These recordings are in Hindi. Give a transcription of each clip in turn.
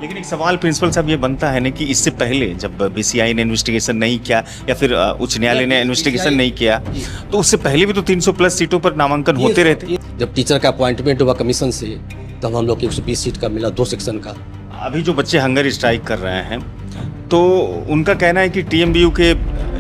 लेकिन एक सवाल प्रिंसिपल साहब ये बनता है ना कि इससे पहले जब बीसीआई ने इन्वेस्टिगेशन नहीं किया या फिर उच्च न्यायालय ने इन्वेस्टिगेशन नहीं किया, तो उससे पहले भी तो 300 प्लस सीटों पर नामांकन होते रहते। जब टीचर का अपॉइंटमेंट हुआ कमीशन से, तब हम लोग को 120 सीट का मिला 2 सेक्शन का। अभी जो बच्चे हंगर स्ट्राइक कर रहे हैं, तो उनका कहना है कि टीएमबीयू के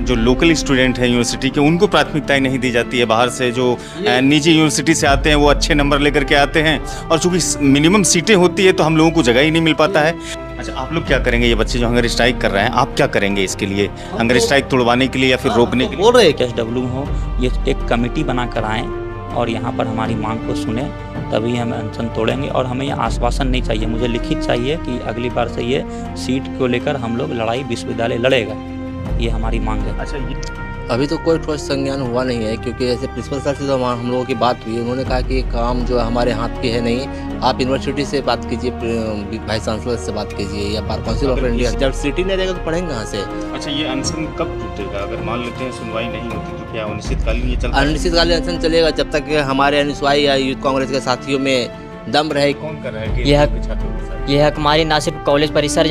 जो लोकल स्टूडेंट हैं यूनिवर्सिटी के, उनको प्राथमिकताएं नहीं दी जाती है। बाहर से जो निजी यूनिवर्सिटी से आते हैं वो अच्छे नंबर लेकर के आते हैं, और चूंकि मिनिमम सीटें होती है तो हम लोगों को जगह ही नहीं मिल पाता है। अच्छा, आप लोग क्या करेंगे? ये बच्चे जो हंगर स्ट्राइक कर रहे हैं, आप क्या करेंगे इसके लिए? हंगर स्ट्राइक तोड़वाने के लिए या फिर रोकने के लिए? बोल रहे हैं कि एसडब्ल्यू हो ये एक कमेटी बना कर आएँ और यहाँ पर हमारी मांग को सुने, तभी हम अनशन तोड़ेंगे। और हमें ये आश्वासन नहीं चाहिए, मुझे लिखित चाहिए कि अगली बार से ये सीट को लेकर हम लोग लड़ाई विश्वविद्यालय लड़ेगा, ये हमारी मांग है। अच्छा, अभी तो कोई ठोस संज्ञान हुआ नहीं है, क्योंकि ऐसे प्रिंसिपल सर से तो हम लोगों की बात हुई। उन्होंने कहा कि काम जो है हमारे हाथ के है नहीं, आप यूनिवर्सिटी से बात कीजिए, वाइस चांसलर से बात कीजिए या बार काउंसिल ऑफ इंडिया। जब सिटी नहीं रहेगा तो पढ़ेंगे कहाँ से? अच्छा, ये अनशन कब टूटेगा? अगर मान लेते हैं सुनवाई नहीं होती तो क्या अनिश्चितकालीन ये चलता है? अनिश्चितकालीन अनशन चलेगा जब तक हमारे अनुयायी या यूथ कांग्रेस के साथियों में दम रहे। कौन कर रहा है? यह हक हमारी ना सिर्फ कॉलेज परिसर,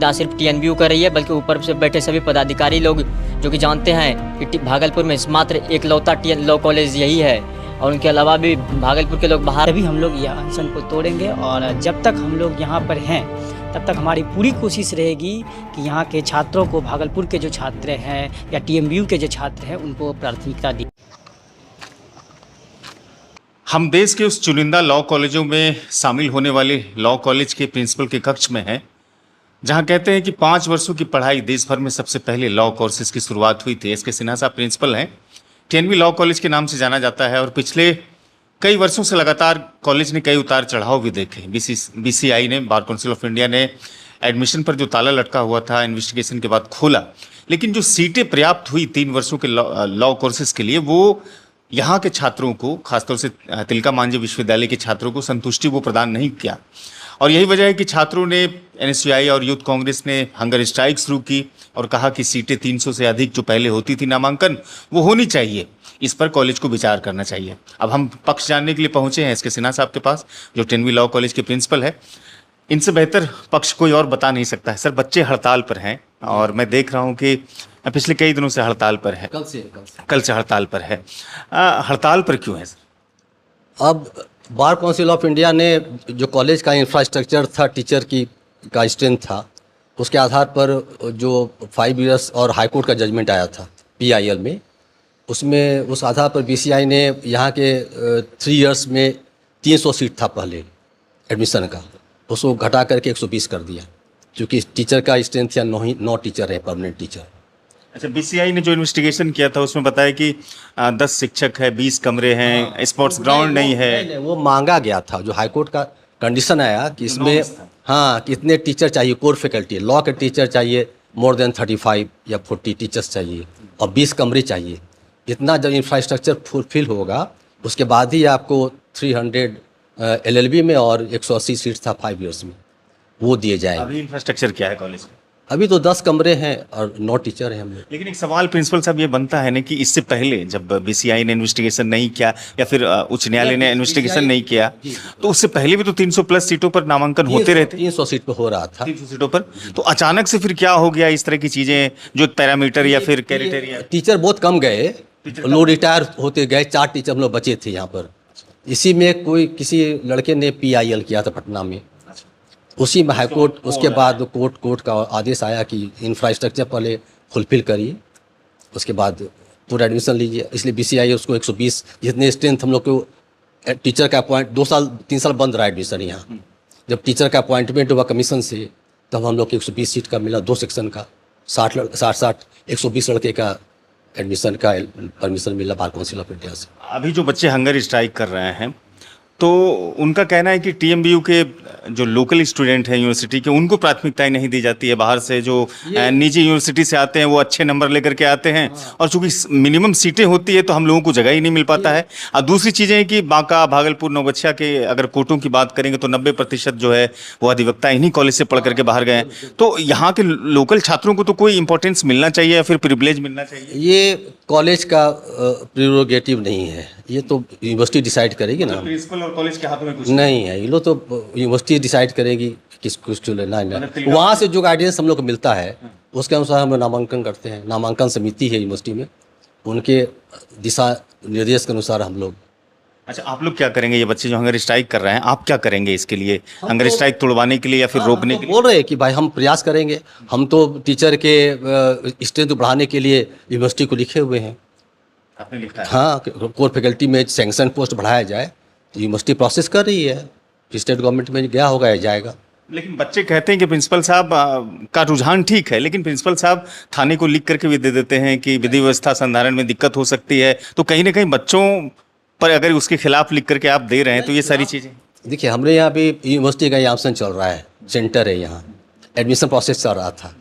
ना सिर्फ टीएनबीयू कर रही है, बल्कि ऊपर से बैठे सभी पदाधिकारी लोग जो कि जानते हैं कि भागलपुर में मात्र एकलौता लॉ कॉलेज यही है, और उनके अलावा भी भागलपुर के लोग बाहर। तभी हम लोग यह अनशन को तोड़ेंगे, और जब तक हम लोग यहाँ पर हैं तब तक हमारी पूरी कोशिश रहेगी कि यहाँ के छात्रों को, भागलपुर के जो छात्र हैं या टीएनबीयू के जो छात्र हैं, उनको प्राथमिकता दी। हम देश के उस चुनिंदा लॉ कॉलेजों में शामिल होने वाले लॉ कॉलेज के प्रिंसिपल के कक्ष में हैं, जहां कहते हैं कि 5 वर्षों की पढ़ाई देश भर में सबसे पहले लॉ कोर्सेज की शुरुआत हुई थी। एस.के. सिन्हा साहब प्रिंसिपल हैं। टीएनबी लॉ कॉलेज के नाम से जाना जाता है, और पिछले कई वर्षों से लगातार कॉलेज ने कई उतार चढ़ाव भी देखे। बीसीआई ने, बार काउंसिल ऑफ इंडिया ने एडमिशन पर जो ताला लटका हुआ था, इन्वेस्टिगेशन के बाद खोला, लेकिन जो सीटें पर्याप्त हुई 3 वर्षों के लॉ कोर्सेज के लिए, वो यहाँ के छात्रों को, खासतौर से तिलका मांझी विश्वविद्यालय के छात्रों को संतुष्टि वो प्रदान नहीं किया। और यही वजह है कि छात्रों ने, एनएसयूआई और यूथ कांग्रेस ने हंगर स्ट्राइक शुरू की और कहा कि सीटें 300 से अधिक जो पहले होती थी नामांकन, वो होनी चाहिए। इस पर कॉलेज को विचार करना चाहिए। अब हम पक्ष जानने के लिए पहुंचे हैं एस.के. सिन्हा साहब के पास, जो टीएनबी लॉ कॉलेज के प्रिंसिपल है। इनसे बेहतर पक्ष कोई और बता नहीं सकता है। सर, बच्चे हड़ताल पर हैं, और मैं देख रहा हूँ कि पिछले कई दिनों से हड़ताल पर है। कल से हड़ताल पर है। हड़ताल पर क्यों है सर? अब बार काउंसिल ऑफ इंडिया ने जो कॉलेज का इंफ्रास्ट्रक्चर था, टीचर का स्ट्रेंथ था, उसके आधार पर जो 5 इयर्स और हाईकोर्ट का जजमेंट आया था पीआईएल में, उसमें उस आधार पर बीसीआई ने यहाँ के 3 इयर्स में 300 सीट था पहले एडमिशन का, उसको घटा करके 120 कर दिया, क्योंकि टीचर का स्ट्रेंथ या 9 टीचर है, परमानेंट टीचर। अच्छा, बीसीआई ने जो इन्वेस्टिगेशन किया था उसमें बताया कि 10 शिक्षक है, 20 कमरे हैं, स्पोर्ट्स ग्राउंड नहीं है। वो मांगा गया था, जो हाईकोर्ट का कंडीशन आया कि इसमें कितने टीचर चाहिए, कोर फैकल्टी, लॉ के टीचर चाहिए मोर देन 35 या 40 टीचर्स चाहिए, और 20 कमरे चाहिए। इतना जब इंफ्रास्ट्रक्चर फुलफिल होगा, उसके बाद ही आपको 300 एलएलबी में और 180 सीट था 5 इयर्स में, वो दिए जाएंगे। अभी इंफ्रास्ट्रक्चर क्या है कॉलेज में? अभी तो 10 कमरे हैं और 9 टीचर हैं हम लोग। लेकिन एक सवाल प्रिंसिपल साहब ये बनता है ना कि इससे पहले जब बीसीआई ने इन्वेस्टिगेशन नहीं किया या फिर उच्च न्यायालय ने इन्वेस्टिगेशन नहीं किया, तो उससे पहले भी तो 300 प्लस सीटों पर नामांकन होते रहते। 300 सीट पर हो रहा था, 300 सीटों पर। तो अचानक से फिर क्या हो गया? इस तरह की चीजें जो पैरामीटर या फिर क्राइटेरिया, टीचर बहुत कम गए, लोग रिटायर होते गए। 4 टीचर हम लोग बचे थे यहाँ पर। इसी में किसी लड़के ने पीआईएल किया था पटना में, उसी में हाईकोर्ट, उसके बाद कोर्ट का आदेश आया कि इंफ्रास्ट्रक्चर पहले फुलफिल करिए, उसके बाद पूरा एडमिशन लीजिए। इसलिए बीसीआई उसको 120, जितने स्ट्रेंथ हम लोग को टीचर का अपॉइंट 2-3 साल बंद रहा एडमिशन यहाँ। जब टीचर का अपॉइंटमेंट हुआ कमीशन से, तब हम लोग को 120 सीट का मिला 2 सेक्शन का, 60 120 लड़के का एडमिशन का परमिशन मिला बार काउंसिल ऑफ इंडिया से। अभी जो बच्चे हंगर स्ट्राइक कर रहे हैं, तो उनका कहना है कि टीएमबीयू के जो लोकल स्टूडेंट हैं यूनिवर्सिटी के, उनको प्राथमिकताएं नहीं दी जाती है। बाहर से जो निजी यूनिवर्सिटी से आते हैं वो अच्छे नंबर लेकर के आते हैं, और चूंकि मिनिमम सीटें होती है तो हम लोगों को जगह ही नहीं मिल पाता है। और दूसरी चीज़ें हैं कि बांका, भागलपुर, नवगछिया के अगर कोटों की बात करेंगे तो 90% जो है वो अधिवक्ता इन्हीं कॉलेज से पढ़ करके बाहर गए हैं। तो यहाँ के लोकल छात्रों को तो कोई इंपॉर्टेंस मिलना चाहिए या फिर प्रिविलेज मिलना चाहिए? ये कॉलेज का प्रिरोगेटिव नहीं है, ये तो यूनिवर्सिटी डिसाइड करेगी ना। प्रिंसिपल और कॉलेज के हाथों में कुछ नहीं है, ये लोग तो यूनिवर्सिटी डिसाइड करेगी किसको लेना है। वहाँ से जो गाइडेंस हम लोग को मिलता है उसके अनुसार हम लोग नामांकन करते हैं। नामांकन समिति है यूनिवर्सिटी में, उनके दिशा निर्देश के अनुसार हम लोग। अच्छा, आप लोग क्या करेंगे? ये बच्चे जो हंगर स्ट्राइक कर रहे हैं, आप क्या करेंगे इसके लिए? हंगर स्ट्राइक तोड़वाने के लिए या फिर रोकने तो के लिए? बोल रहे हैं कि भाई हम प्रयास करेंगे। हम तो टीचर के स्ट्रेंथ बढ़ाने के लिए यूनिवर्सिटी को लिखे हुए हैं। आपने लिखा है? हाँ, कोर फैकल्टी में सैंक्शन पोस्ट बढ़ाया जाए, तो यूनिवर्सिटी प्रोसेस कर रही है। स्टेट गवर्नमेंट में गया होगा या जाएगा। लेकिन बच्चे कहते हैं कि प्रिंसिपल साहब का रुझान ठीक है, लेकिन प्रिंसिपल साहब थाने को लिख करके भी दे देते हैं कि विधि व्यवस्था संधारण में दिक्कत हो सकती है। तो कहीं ना कहीं बच्चों पर अगर उसके खिलाफ लिख करके आप दे रहे हैं तो ये सारी चीज़ें। देखिए, हमारे यहाँ भी यूनिवर्सिटी का एग्जामिनेशन चल रहा है, सेंटर है यहाँ, एडमिशन प्रोसेस चल रहा था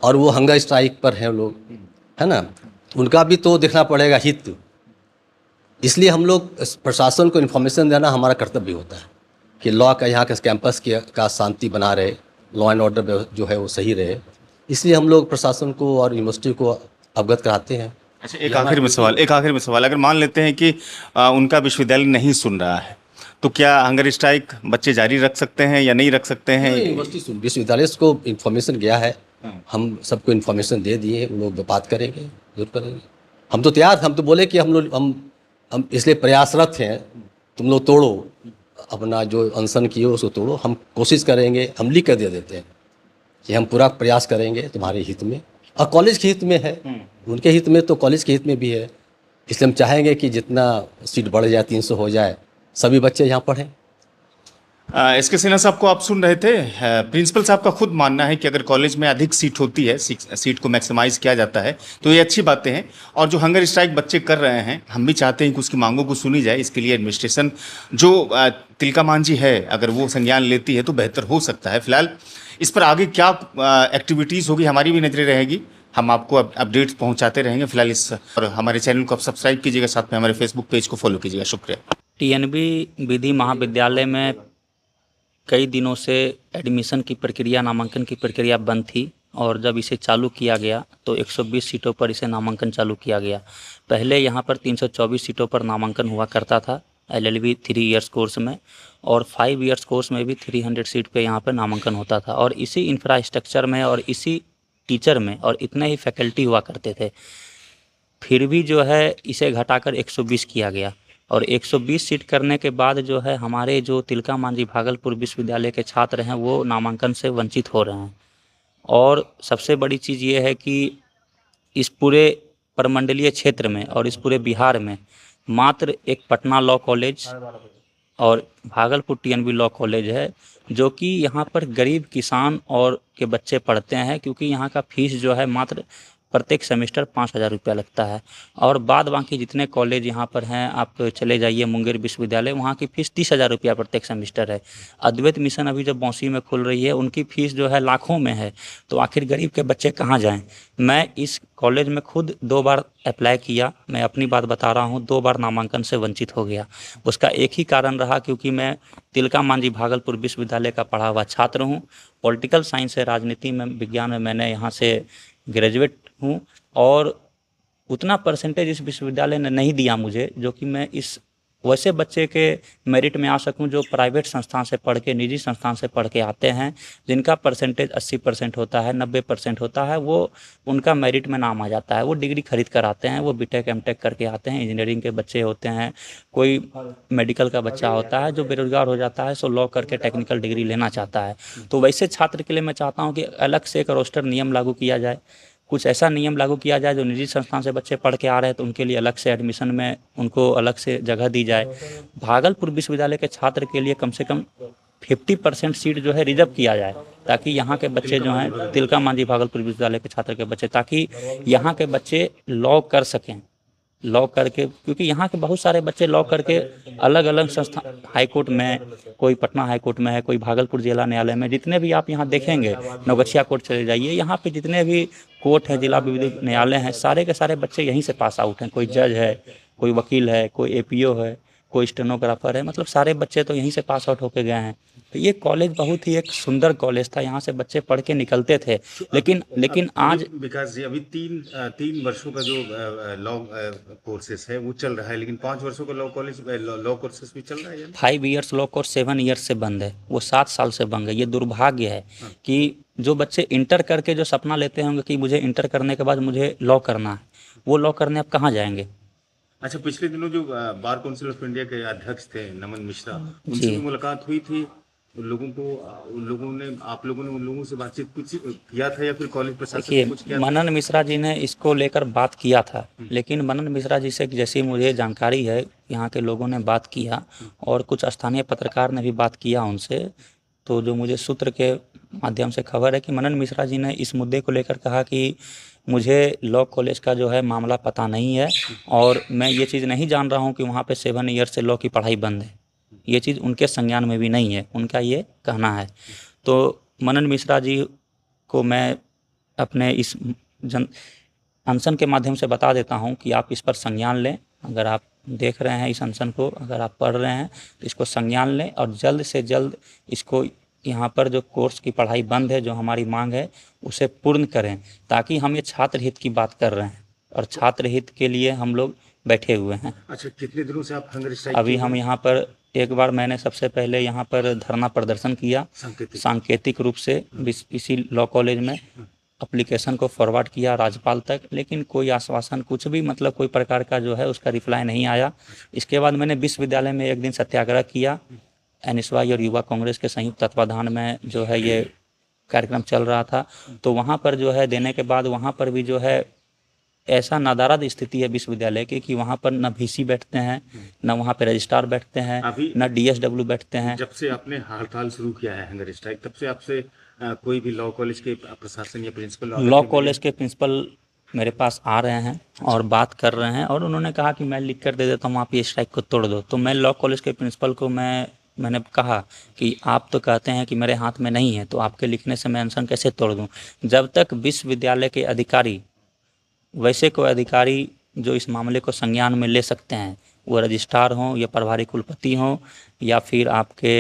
और वो हंगर स्ट्राइक पर हैं लोग, है ना। उनका भी तो देखना पड़ेगा हित। इसलिए हम लोग प्रशासन को इन्फॉर्मेशन देना हमारा कर्तव्य होता है कि लॉ का यहाँ के कैंपस का शांति बना रहे, लॉ एंड ऑर्डर जो है वो सही रहे। इसलिए हम लोग प्रशासन को और यूनिवर्सिटी को अवगत कराते हैं। अच्छा, एक आखिर में सवाल, अगर मान लेते हैं कि उनका विश्वविद्यालय नहीं सुन रहा है तो क्या हंगर स्ट्राइक बच्चे जारी रख सकते हैं या नहीं रख सकते हैं? यूनिवर्सिटी विश्वविद्यालय को इन्फॉर्मेशन गया है, हम सबको इन्फॉर्मेशन दे दिए, वो लोग बात करेंगे, जरूर करेंगे। हम तो तैयार, हम तो बोले कि हम इसलिए प्रयासरत हैं, तुम लोग तोड़ो अपना जो अनशन किए उसको तोड़ो। हम कोशिश करेंगे, हम लिख कर दे देते हैं कि हम पूरा प्रयास करेंगे तुम्हारे हित में, और कॉलेज के हित में है, उनके हित में तो कॉलेज के हित में भी है। इसलिए हम चाहेंगे कि जितना सीट बढ़ जाए, 300 हो जाए, सभी बच्चे यहाँ पढ़ें। एस के सिन्हा साहब को आप सुन रहे थे। प्रिंसिपल साहब का खुद मानना है कि अगर कॉलेज में अधिक सीट होती है, सीट को मैक्सिमाइज किया जाता है तो ये अच्छी बातें हैं। और जो हंगर स्ट्राइक बच्चे कर रहे हैं, हम भी चाहते हैं कि उसकी मांगों को सुनी जाए। इसके लिए एडमिनिस्ट्रेशन जो तिलका मांझी है, अगर वो संज्ञान लेती है तो बेहतर हो सकता है। फिलहाल इस पर आगे क्या एक्टिविटीज़ होगी, हमारी भी नजरें रहेगी, हम आपको अपडेट्स पहुँचाते रहेंगे। फिलहाल और हमारे चैनल को आप सब्सक्राइब कीजिएगा, साथ में हमारे फेसबुक पेज को फॉलो कीजिएगा। शुक्रिया। टीएनबी विधि महाविद्यालय में कई दिनों से एडमिशन की प्रक्रिया, नामांकन की प्रक्रिया बंद थी, और जब इसे चालू किया गया तो 120 सीटों पर इसे नामांकन चालू किया गया। पहले यहाँ पर 324 सीटों पर नामांकन हुआ करता था LLB 3 इयर्स कोर्स में, और 5 इयर्स कोर्स में भी 300 सीट पे यहाँ पर नामांकन होता था। और इसी इंफ्रास्ट्रक्चर में और इसी टीचर में और इतने ही फैकल्टी हुआ करते थे। फिर भी जो है इसे घटाकर 120 किया गया, और 120 सीट करने के बाद जो है हमारे जो तिलका मांझी भागलपुर विश्वविद्यालय के छात्र हैं वो नामांकन से वंचित हो रहे हैं। और सबसे बड़ी चीज़ ये है कि इस पूरे प्रमंडलीय क्षेत्र में और इस पूरे बिहार में मात्र एक पटना लॉ कॉलेज और भागलपुर TNB लॉ कॉलेज है जो कि यहाँ पर गरीब किसान और के बच्चे पढ़ते हैं, क्योंकि यहाँ का फीस जो है मात्र प्रत्येक सेमेस्टर 5,000 रुपया लगता है। और बाद बाकी जितने कॉलेज यहाँ पर हैं, आप चले जाइए मुंगेर विश्वविद्यालय, वहाँ की फ़ीस 30,000 रुपया प्रत्येक सेमेस्टर है। अद्वैत मिशन अभी जब बौंसी में खुल रही है, उनकी फ़ीस जो है लाखों में है। तो आखिर गरीब के बच्चे कहाँ जाएँ? मैं इस कॉलेज में खुद 2 बार अप्लाई किया, मैं अपनी बात बता रहा हूँ, 2 बार नामांकन से वंचित हो गया। उसका एक ही कारण रहा, क्योंकि मैं तिलका मांझी भागलपुर विश्वविद्यालय का पढ़ा हुआ छात्र हूँ। पॉलिटिकल साइंस से राजनीति में, विज्ञान में मैंने यहाँ से ग्रेजुएट हूँ, और उतना परसेंटेज इस विश्वविद्यालय ने नहीं दिया मुझे जो कि मैं इस वैसे बच्चे के मेरिट में आ सकूं जो प्राइवेट संस्थान से पढ़ के, निजी संस्थान से पढ़ के आते हैं, जिनका परसेंटेज 80% होता है, 90% होता है, वो उनका मेरिट में नाम आ जाता है। वो डिग्री खरीद कर आते हैं, वो बीटेक एमटेक करके आते हैं। इंजीनियरिंग के बच्चे होते हैं, कोई मेडिकल का बच्चा होता है जो बेरोजगार हो जाता है, सो लॉ करके टेक्निकल डिग्री लेना चाहता है। तो वैसे छात्र के लिए मैं चाहता हूँ कि अलग से एक रोस्टर नियम लागू किया जाए, कुछ ऐसा नियम लागू किया जाए जो निजी संस्थान से बच्चे पढ़ के आ रहे हैं तो उनके लिए अलग से एडमिशन में उनको अलग से जगह दी जाए। भागलपुर विश्वविद्यालय के छात्र के लिए कम से कम 50% सीट जो है रिजर्व किया जाए, ताकि यहाँ के बच्चे जो हैं, तिलका मांझी भागलपुर विश्वविद्यालय के छात्र के बच्चे, ताकि यहाँ के बच्चे लॉ कर सकें, लॉ करके, क्योंकि यहाँ के बहुत सारे बच्चे लॉ करके अलग अलग संस्था, हाई कोर्ट में, कोई पटना हाई कोर्ट में है, कोई भागलपुर जिला न्यायालय में, जितने भी आप यहाँ देखेंगे, नवगछिया कोर्ट चले जाइए, यहाँ पे जितने भी कोर्ट है, जिला विधिक न्यायालय हैं, सारे के सारे बच्चे यहीं से पास आउट हैं। कोई जज है, कोई वकील है, कोई APO है, कोई स्टेनोग्राफर है, मतलब सारे बच्चे तो यहीं से पास आउट होके गए हैं। तो ये कॉलेज बहुत ही एक सुंदर कॉलेज था, यहाँ से बच्चे पढ़ के निकलते थे। लेकिन आज विकास जी, अभी तीन वर्षों का जो लॉ कोर्सेस है वो चल रहा है, लेकिन 5 वर्षों का लॉ कोर्सेस भी चल रहा है। 5 ईयर्स लॉ कोर्स 7 ईयर्स से बंद है, वो 7 साल से बंद है। ये दुर्भाग्य है कि जो बच्चे इंटर करके जो सपना लेते होंगे कि मुझे इंटर करने के बाद मुझे लॉ करना है, वो लॉ करने अब कहाँ जाएंगे। अच्छा, पिछले दिनों जो बार काउंसिल ऑफ इंडिया के अध्यक्ष थे नमन मिश्रा, उनसे भी मुलाकात हुई थी। उन लोगों ने आप लोगों ने उन लोगों से बातचीत कुछ किया था या फिर कॉलेज प्रशासन ने कुछ देखिए, किया था? मनन मिश्रा जी ने इसको लेकर बात किया था, लेकिन मनन मिश्रा जी से जैसी मुझे जानकारी है, यहाँ के लोगों ने बात किया और कुछ स्थानीय पत्रकार ने भी बात किया उनसे। तो जो मुझे सूत्र के माध्यम से खबर है कि मनन मिश्रा जी ने इस मुद्दे को लेकर कहा कि मुझे लॉ कॉलेज का जो है मामला पता नहीं है और मैं ये चीज़ नहीं जान रहा हूँ कि वहाँ पे 7 ईयर से लॉ की पढ़ाई बंद है। ये चीज़ उनके संज्ञान में भी नहीं है, उनका ये कहना है। तो मनन मिश्रा जी को मैं अपने इस अनशन के माध्यम से बता देता हूँ कि आप इस पर संज्ञान लें। अगर आप देख रहे हैं इस अनशन को, अगर आप पढ़ रहे हैं तो इसको संज्ञान लें और जल्द से जल्द इसको यहाँ पर जो कोर्स की पढ़ाई बंद है, जो हमारी मांग है, उसे पूर्ण करें, ताकि हम ये छात्र हित की बात कर रहे हैं और छात्र हित के लिए हम लोग बैठे हुए हैं। अच्छा, कितने दिनों से आप हंगर स्ट्राइक? अभी हम यहाँ पर एक बार मैंने सबसे पहले यहाँ पर धरना प्रदर्शन किया सांकेतिक रूप से इसी लॉ कॉलेज में, एप्लीकेशन को फॉरवर्ड किया राज्यपाल तक, लेकिन कोई आश्वासन कुछ भी मतलब कोई प्रकार का जो है उसका रिप्लाई नहीं आया। इसके बाद मैंने विश्वविद्यालय में एक दिन सत्याग्रह किया, एनएसवाई और युवा कांग्रेस के संयुक्त तत्वाधान में जो है ये कार्यक्रम चल रहा था। तो वहाँ पर जो है देने के बाद वहाँ पर भी जो है ऐसा नादारद स्थिति है विश्वविद्यालय की कि वहाँ पर न VC बैठते हैं, न वहाँ पे रजिस्ट्रार बैठते हैं, न DSW बैठते हैं। जब से आपने हड़ताल शुरू किया है हंगर स्ट्राइक, तब से आपसे कोई भी लॉ कॉलेज के प्रशासन या प्रिंसिपल? लॉ कॉलेज के प्रिंसिपल मेरे पास आ रहे हैं और बात कर रहे हैं और उन्होंने कहा कि मैं लिख कर दे देता हूँ, आप ये स्ट्राइक को तोड़ दो। तो मैं लॉ कॉलेज के प्रिंसिपल को मैंने कहा कि आप तो कहते हैं कि मेरे हाथ में नहीं है, तो आपके लिखने से मैं अनशन कैसे तोड़ दूं। जब तक विश्वविद्यालय के अधिकारी, वैसे कोई अधिकारी जो इस मामले को संज्ञान में ले सकते हैं, वो रजिस्ट्रार हों या प्रभारी कुलपति हों या फिर आपके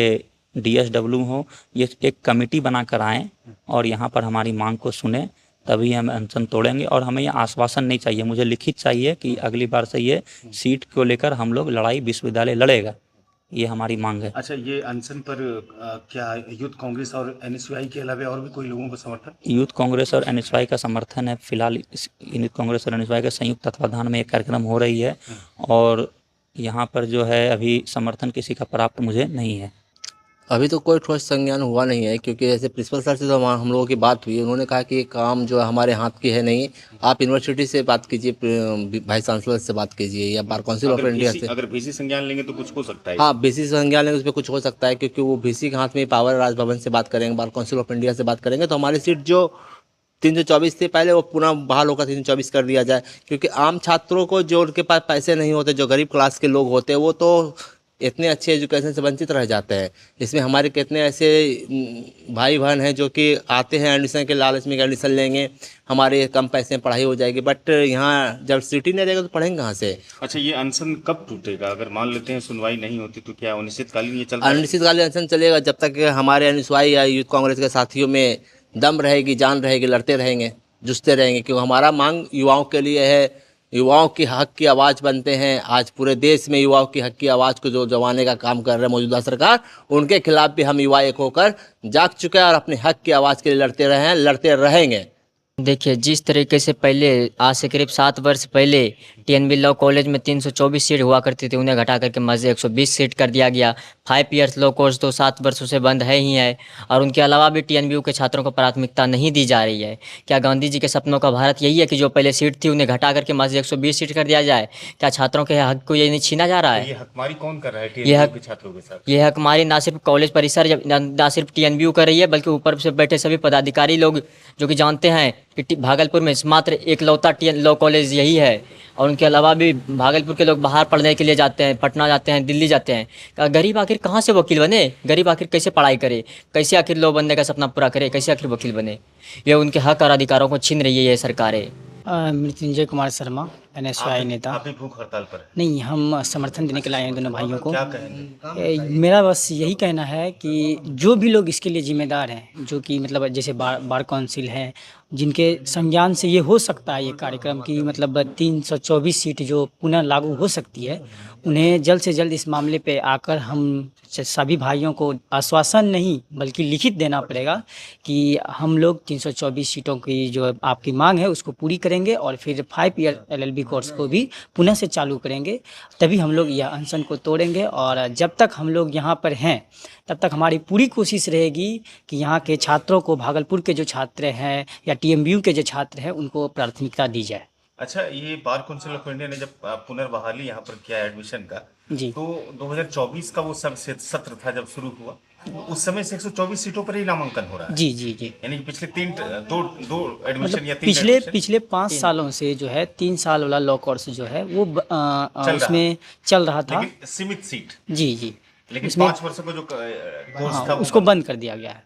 DSW हों, ये एक कमेटी बनाकर आएँ और यहाँ पर हमारी मांग को सुने, तभी हम अनशन तोड़ेंगे। और हमें ये आश्वासन नहीं चाहिए, मुझे लिखित चाहिए कि अगली बार से ये सीट को लेकर हम लोग लड़ाई विश्वविद्यालय लड़ेगा, ये हमारी मांग है। अच्छा, ये अनशन पर क्या यूथ कांग्रेस और NSY के अलावा और भी कोई लोगों का समर्थन? यूथ कांग्रेस और NSY का समर्थन है। फिलहाल यूथ कांग्रेस और NSY के संयुक्त तत्वाधान में एक कार्यक्रम हो रही है और यहाँ पर जो है अभी समर्थन किसी का प्राप्त मुझे नहीं है। अभी तो कोई ठोस संज्ञान हुआ नहीं है, क्योंकि जैसे प्रिंसिपल सर से तो हम लोगों की बात हुई, उन्होंने कहा कि ये काम जो है हमारे हाथ की है नहीं, आप यूनिवर्सिटी से बात कीजिए, वाइस चांसलर से बात कीजिए या बार काउंसिल ऑफ इंडिया से। अगर VC संज्ञान लेंगे तो कुछ हो सकता है। हाँ, VC संज्ञान लेंगे उस पर कुछ हो सकता है, क्योंकि वो VC के हाथ में पावर, राजभवन से बात करेंगे, बार काउंसिल ऑफ इंडिया से बात करेंगे, तो हमारी सीट जो 324 थी पहले वो पुनः बहाल होकर 324 कर दिया जाए। क्योंकि आम छात्रों को, जो उनके पास पैसे नहीं होते, जो गरीब क्लास के लोग होते हैं, वो तो इतने अच्छे एजुकेशन से वंचित रह जाते हैं। इसमें हमारे कितने ऐसे भाई बहन हैं जो कि आते हैं एडमिशन के लालच में, एडमिशन लेंगे, हमारे कम पैसे में पढ़ाई हो जाएगी, बट यहाँ जब सिटी नहीं रहेगा तो पढ़ेंगे कहाँ से? अच्छा, ये अनशन कब टूटेगा? अगर मान लेते हैं सुनवाई नहीं होती तो क्या अनिश्चितकालीन ये चलता? अनिश्चितकालीन अनशन चलेगा जब तक हमारे NSY या यूथ कांग्रेस के साथियों में दम रहेगी, जान रहेगी, लड़ते रहेंगे, जुझते रहेंगे। क्योंकि हमारा मांग युवाओं के लिए है, युवाओं की हक की आवाज़ बनते हैं। आज पूरे देश में युवाओं की हक की आवाज़ को जो दबाने का काम कर रहे हैं मौजूदा सरकार, उनके खिलाफ भी हम युवा एक होकर जाग चुके हैं और अपने हक की आवाज़ के लिए लड़ते रहे हैं, लड़ते रहेंगे। देखिए, जिस तरीके से पहले आज से करीब 7 वर्ष पहले TNB लॉ कॉलेज में 324 सीट हुआ करती थी, उन्हें घटा करके महज 120 सीट कर दिया गया। 5 ईयर्स लॉ कोर्स तो 7 वर्षों से बंद है ही है और उनके अलावा भी TNBU के छात्रों को प्राथमिकता नहीं दी जा रही है। क्या गांधी जी के सपनों का भारत यही है कि जो पहले सीट थी उन्हें घटा करके महज 120 सीट कर दिया जाए? क्या छात्रों के हक को ये नहीं छीना जा रहा है? ये हकमारी कौन कर रहा है ये TNBU के छात्रों के साथ? ये हकमारी ना सिर्फ कॉलेज परिसर, ना सिर्फ TNBU कर रही है, बल्कि ऊपर से बैठे सभी पदाधिकारी लोग जो कि जानते हैं कि भागलपुर में मात्र एकलौता लॉ कॉलेज यही है और उनके अलावा भी भागलपुर के लोग बाहर पढ़ने के लिए जाते हैं, पटना जाते हैं, दिल्ली जाते हैं। गरीब आखिर कहाँ से वकील बने? गरीब आखिर कैसे पढ़ाई करे? कैसे आखिर लॉ बनने का सपना पूरा करे? कैसे आखिर वकील बने? ये उनके हक और अधिकारों को छीन रही है ये सरकारें। मृत्युंजय कुमार शर्मा, NSY नेता। आप भी भूख हड़ताल पर है। नहीं, हम समर्थन देने के लिए आए हैं दोनों भाइयों को। क्या कहेंगे? मेरा बस यही कहना है कि जो भी लोग इसके लिए जिम्मेदार हैं, जो कि मतलब जैसे बार काउंसिल है, जिनके संज्ञान से ये हो सकता है ये कार्यक्रम की मतलब 324 सीट जो पुनः लागू हो सकती है, उन्हें जल्द से जल्द इस मामले पे आकर हम सभी भाइयों को आश्वासन नहीं बल्कि लिखित देना पड़ेगा कि हम लोग 324 सीटों की जो आपकी मांग है उसको पूरी करेंगे और फिर 5 ईयर LLB कोर्स को भी पुनः से चालू करेंगे। तभी हम लोग यह अनशन को तोड़ेंगे और जब तक हम लोग यहाँ पर हैं तब तक हमारी पूरी कोशिश रहेगी कि यहाँ के छात्रों को, भागलपुर के जो छात्र हैं या TMBU के जो छात्र हैं, उनको प्राथमिकता दी जाए। अच्छा, ये बार काउंसिल ऑफ इंडिया ने जब पुनर्बहाली यहाँ पर किया एडमिशन का, जी। तो 2024 का वो सब सत्र था जब शुरू हुआ, उस समय से 124 सीटों पर ही नामांकन हो रहा है। जी जी जी। यानी कि पिछले दो एडमिशन मतलब या 3 एडमिशन पिछले 5 सालों से जो है 3 साल वाला लॉ कोर्स जो है वो उसमें चल रहा था। लेकिन सीमित सीट। जी जी। लेकिन उसमें 5 वर्षों का जो कोर्स हाँ, था उसको बंद कर दिया गया है।